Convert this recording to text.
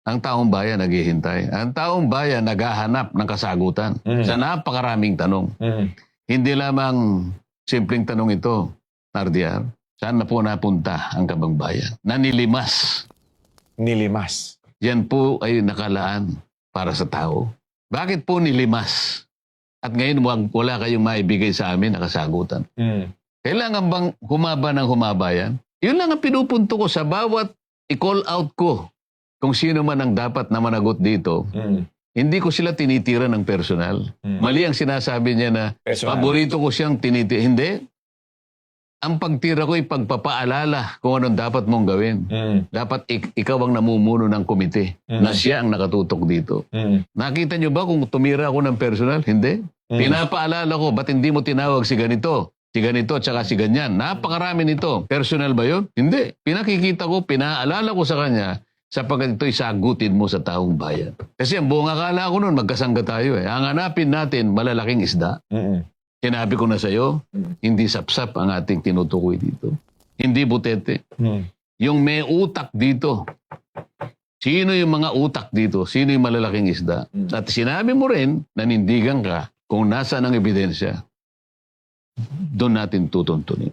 Ang taong bayan naghihintay. Ang taong bayan naghahanap ng kasagutan sa napakaraming tanong. Hindi lamang simpleng tanong ito, RDR. Saan na po napunta ang kabangbayan? Nanilimas. Nilimas. Yan po ay nakalaan para sa tao. Bakit po nilimas? At ngayon wala kayong maibigay sa amin na kasagutan. Kailangan bang humaba ng humaba yan? Yun lang ang pinupunto ko sa bawat i-call out ko. Kung sino man ang dapat na managot dito, hindi ko sila tinitira ng personal. Mali ang sinasabi niya na Personal. paborito ko siyang tinitira. Hindi. Ang pagtira ko ay pagpapaalala kung anong dapat mong gawin. Dapat ikaw ang namumuno ng komite na siya ang nakatutok dito. Nakita niyo ba kung tumira ako ng personal? Hindi. Pinapaalala ko, ba't hindi mo tinawag si ganito? Si ganito, tsaka si ganyan. Napakarami nito. Personal ba yun? Hindi. Pinakikita ko, pinaalala ko sa kanya, sapagkat ito'y sagutin mo sa taong bayan. Kasi ang buong akala ko noon, magkasangga tayo eh. Ang hanapin natin, malalaking isda. Sinabi ko na sa'yo, hindi sapsap ang ating tinutukoy dito. Hindi butete. Yung may utak dito. Sino yung mga utak dito? Sino yung malalaking isda? At sinabi mo rin, nanindigan ka kung nasaan ang ebidensya. Doon natin tutuntunin.